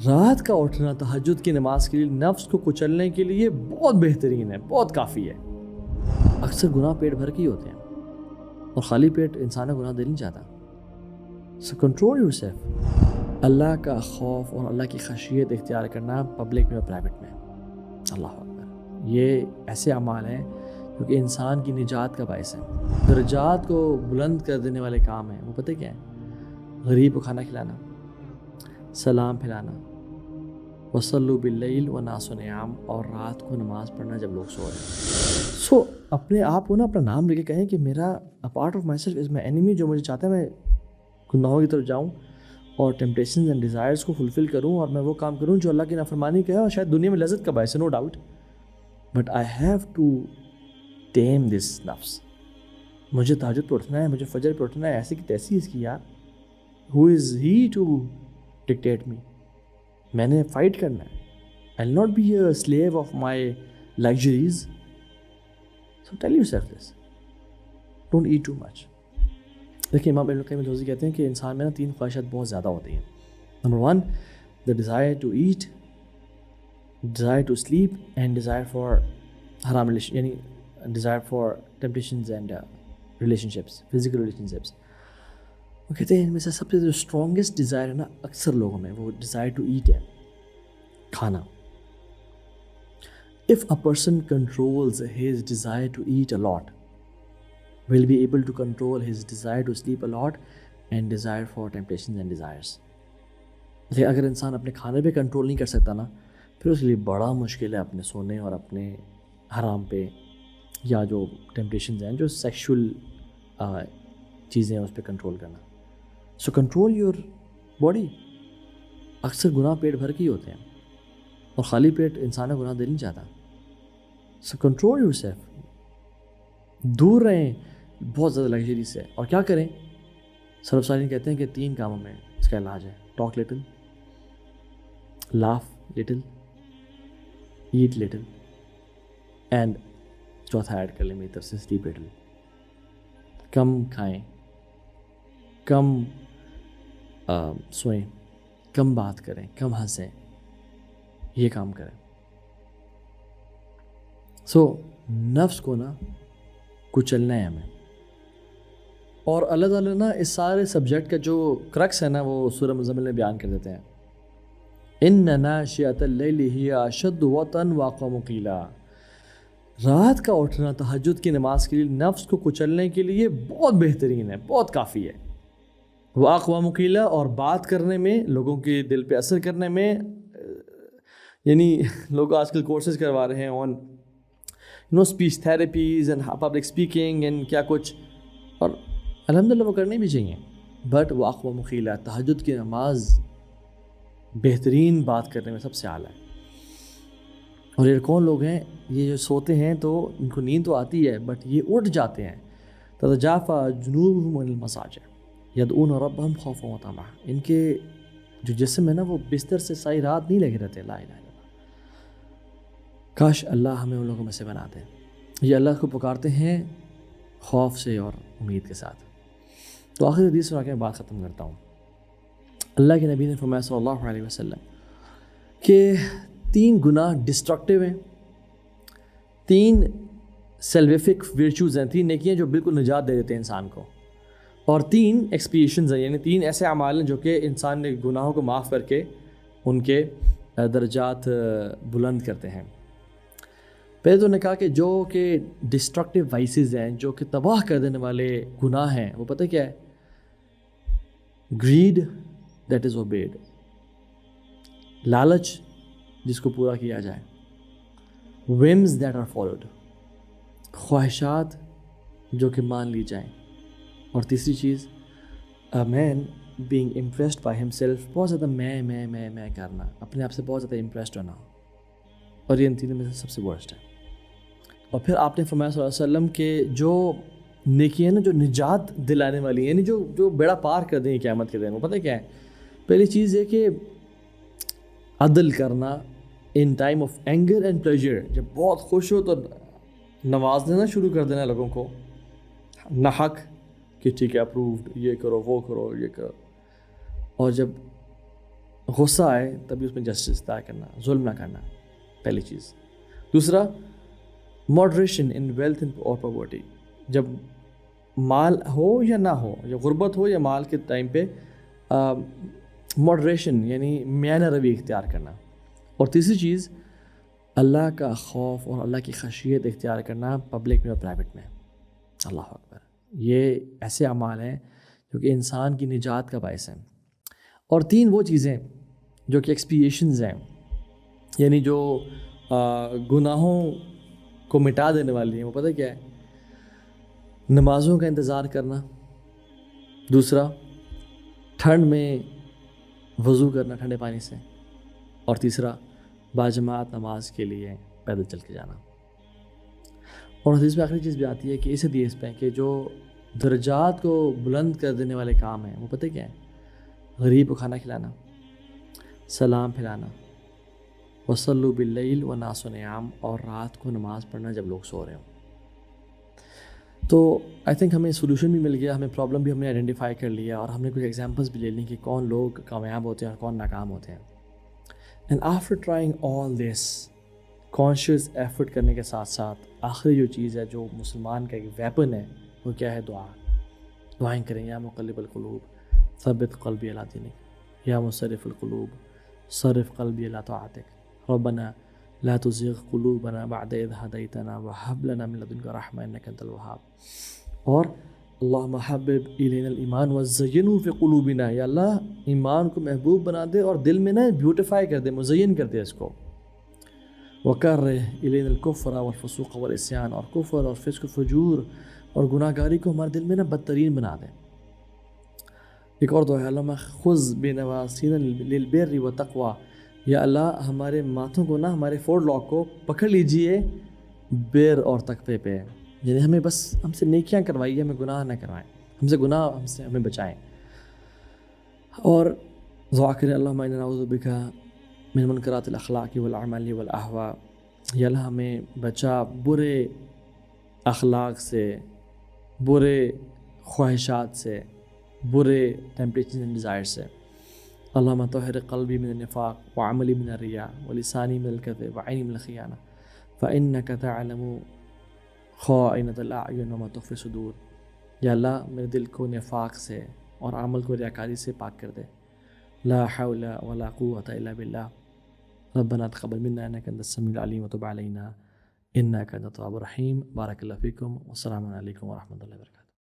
رات کا اٹھنا تہجد کی نماز کے لیے نفس کو کچلنے کے لیے بہت بہترین ہے، بہت کافی ہے۔ اکثر گناہ پیٹ بھر کے ہی ہوتے ہیں اور خالی پیٹ انسان گناہ دل نہیں چاہتا۔ So control yourself. اللہ کا خوف اور اللہ کی خشیت اختیار کرنا پبلک میں اور پرائیویٹ میں، اللہ اکبر، یہ ایسے اعمال ہیں جو کہ انسان کی نجات کا باعث ہے، درجات کو بلند کر دینے والے کام ہیں۔ وہ پتہ کیا ہے؟ غریب کو کھانا کھلانا، سلام پھیلانا، وصلوا باللیل والناس نیام، اور رات کو نماز پڑھنا جب لوگ سو رہے ہیں۔ سو اپنے آپ کو نا اپنا نام لے کے کہیں کہ میرا part of my self is my enemy, جو مجھے چاہتا ہے میں گناہوں کی طرف جاؤں اور ٹیمپٹیشنز اینڈ ڈیزائرز کو فلفل کروں، اور میں وہ کام کروں جو اللہ کی نافرمانی کا ہے اور شاید دنیا میں لذت کا باعث ہے، no doubt, but I have to tame this نفس۔ مجھے تہجد پہ اٹھنا ہے، مجھے فجر پہ اٹھنا ہے، ایسی کی تیسی اس کی یار، ہو از ہی ٹو ڈکٹیٹ می؟ میں نے فائٹ کرنا ہے۔ I will not be a slave of my luxuries. So tell yourself this, don't eat too much. دیکھیں امام ابن القیم الجوزی کہتے ہیں کہ انسان میں نا 3 خواہشات بہت زیادہ ہوتی ہیں۔ Number 1، the desire to eat, desire to sleep, and desire for حرام ریلیشن، یعنی desire for temptations and relationships, physical relationships. وہ کہتے ہیں ان میں سے سب سے جو اسٹرانگسٹ ڈیزائر ہے نا اکثر لوگوں میں، وہ ڈیزائر ٹو ایٹ ہے، کھانا۔ If a person controls his desire to eat a lot, will be able to control his desire to sleep a lot and desire for temptations and desires. لیکن اگر انسان اپنے کھانے پہ کنٹرول نہیں کر سکتا نا، پھر اس کے لیے بڑا مشکل ہے اپنے سونے اور اپنے حرام پہ یا جو ٹیمپٹیشنز ہیں، جو سیکشول چیزیں ہیں، اس پہ کنٹرول کرنا۔ سو کنٹرول یور باڈی۔ اکثر گناہ پیٹ بھر کے ہی ہوتے ہیں اور خالی پیٹ انسان گناہ دل نہیں چاہتا۔ سو کنٹرول یور سیلف، دور رہیں بہت زیادہ لگژری سے۔ اور کیا کریں؟ سلف صالحین کہتے ہیں کہ 3 کاموں میں اس کا علاج ہے: talk little, laugh little, eat little, and چوتھا ایڈ کر لیں میری طرف سے، سلیپ لٹل۔ کم کھائیں، کم سوئیں، کم بات کریں، کم ہنسیں، یہ کام کریں۔ سو نفس کو نا کچلنا ہے ہمیں، اور اللہ تعالیٰ نا اس سارے سبجیکٹ کا جو کرکس ہے نا وہ سورہ مزمل میں بیان کر دیتے ہیں۔ ان ناشئۃ اللیل ہی اشد وطئا واقوم قیلا۔ رات کا اٹھنا تہجد کی نماز کے لیے نفس کو کچلنے کے لیے بہت بہترین ہے، بہت کافی ہے۔ واقوم قیلا، اور بات کرنے میں، لوگوں کے دل پہ اثر کرنے میں، یعنی لوگ آج کل کورسز کروا رہے ہیں on speech therapies and public speaking and کیا کچھ، اور الحمدللہ وہ کرنی بھی چاہیے، بٹ واقوم قیلا، تہجد کی نماز بہترین بات کرنے میں سب سے اعلیٰ ہے۔ اور یہ کون لوگ ہیں؟ یہ جو سوتے ہیں تو ان کو نیند تو آتی ہے، بٹ یہ اٹھ جاتے ہیں۔ تتجافی جنوبہم عن المضاجع یدعون ربہم خوفا وطمعا۔ ان کے جو جسم ہے نا وہ بستر سے ساری رات نہیں لگے رہتے۔ لا الہ الا اللہ، کاش اللہ ہمیں ان لوگوں میں سے بنا دے۔ یہ اللہ کو پکارتے ہیں خوف سے اور امید کے ساتھ۔ تو آخر حدیث سنا کے میں بات ختم کرتا ہوں۔ اللہ کے نبی نے فرمایا صلی اللہ علیہ وسلم کہ 3 گناہ ڈسٹرکٹیو ہیں، 3 سیلویفک ورچوز ہیں، 3 نیکیاں جو بالکل نجات دے دیتے ہیں انسان کو، اور 3 ایکسپیشنز ہیں، یعنی 3 ایسے اعمال ہیں جو کہ انسان نے گناہوں کو معاف کر کے ان کے درجات بلند کرتے ہیں۔ پہلے تو نے کہا کہ جو کہ ڈسٹرکٹیو وائسز ہیں، جو کہ تباہ کر دینے والے گناہ ہیں، وہ پتہ کیا ہے؟ گریڈ دیٹ از اوبیڈ، لالچ جس کو پورا کیا جائے، ومز دیٹ آر فالوڈ، خواہشات جو کہ مان لی جائیں، اور تیسری چیز اے مین بینگ امپریسڈ بائی ہم سیلف، بہت زیادہ میں کرنا، اپنے آپ سے بہت زیادہ امپریسڈ ہونا، اور یہ ان 3 میں سے سب سے ورسٹ ہے۔ اور پھر آپ نے فرمایا صلی اللہ علیہ وسلم کہ جو نیکی ہے نا جو نجات دلانے والی ہے، یعنی جو بیڑا پار کر دیں قیامت کے دن، وہ پتہ کیا ہے؟ پہلی چیز یہ کہ عدل کرنا in time of anger and pleasure, جب بہت خوش ہو تو نواز دینا شروع کر دینا لوگوں کو، نہ حق کہ ٹھیک ہے اپرووڈ، یہ کرو وہ کرو یہ کرو، اور جب غصہ آئے تبھی اس میں جسٹس ادا کرنا، ظلم نہ کرنا، پہلی چیز۔ دوسرا ماڈریشن ان ویلتھ اور پاورٹی، جب مال ہو یا نہ ہو، جب غربت ہو یا مال کے ٹائم پہ ماڈریشن یعنی میانہ روی اختیار کرنا۔ اور تیسری چیز اللہ کا خوف اور اللہ کی خشیت اختیار کرنا، پبلک میں اور پرائیویٹ میں۔ اللہ اکبر، یہ ایسے اعمال ہیں جو کہ انسان کی نجات کا باعث ہیں۔ اور تین وہ چیزیں جو کہ ایکسپیشنز ہیں، یعنی جو گناہوں کو مٹا دینے والی ہیں، وہ پتہ کیا ہے؟ نمازوں کا انتظار کرنا، دوسرا ٹھنڈ میں وضو کرنا ٹھنڈے پانی سے، اور تیسرا باجماعت نماز کے لیے پیدل چل کے جانا۔ اور حدیث میں آخری چیز بھی آتی ہے کہ اس حدیث پہ کہ جو درجات کو بلند کر دینے والے کام ہیں وہ پتہ کیا ہے؟ غریب کو کھانا کھلانا، سلام پھیلانا، وصلوا باللیل والناس نیام، اور رات کو نماز پڑھنا جب لوگ سو رہے ہوں۔ تو آئی تھنک ہمیں سولوشن بھی مل گیا، ہمیں پرابلم بھی ہم نے آئیڈینٹیفائی کر لیا، اور ہم نے کچھ ایگزامپلس بھی لے لیں کہ کون لوگ کامیاب ہوتے ہیں اور کون ناکام ہوتے ہیں۔ And after trying all this, conscious effort کرنے کے ساتھ ساتھ آخری جو چیز ہے جو مسلمان کا ایک ویپن ہے وہ کیا ہے؟ دعا۔ دعائیں کریں، یا مقلب القلوب ثبت قلبی علی دینک، یا مصرف القلوب صرف قلبی علی طاعتک، ربنا لا تزغ قلوبنا بعد اذ هديتنا وهب لنا من لدنك رحمة انك انت الوهاب، اور اللهم حبب الینا الایمان وزینه فی قلوبنا، یا اللہ ایمان کو محبوب بنا دے اور دل میں نا بیوٹیفائی کر دے، مزین کر دے اس کو۔ وکرہ الینا الکفر والفسوق والعصیان، اور کفر اور فسق و فجور اور گناہ گاری کو ہمارے دل میں نا بدترین بنا دے۔ ایک اور دعا ہے، اللہم خذ بنواسینا للبر والتقوی، یا اللہ ہمارے ماتھوں کو نا، ہمارے فور لاک کو پکڑ لیجئے بیر اور تقوی پہ، یعنی ہمیں بس ہم سے نیکیاں کروائیے، ہمیں گناہ نہ کروائیں، ہم سے گناہ ہمیں بچائیں۔ اور دعا کریں، اللہم انا نعوذ بک من منکرات الاخلاق والاعمال والاہواء، یا اللہ ہمیں بچا برے اخلاق سے، برے خواہشات سے، برے ٹیمپٹیشن اینڈ ڈیزائر سے۔ اللہم طہر قلبی من النفاق وعملی من الریاء ولسانی من الکذب وعینی من الخیانہ فإنک تعلم خائنۃ الاعین وما تخفی الصدور، یا اللہ میرے دل کو نفاق سے اور عمل کو ریاکاری سے پاک کر دے۔ لا حول ولا قوة الا باللہ، ربنا تقبل منا انک انت السمیع العلیم وتب علینا انک انت التواب الرحیم۔ بارک اللہ فیکم، والسلام علیکم ورحمۃ اللہ وبرکاتہ۔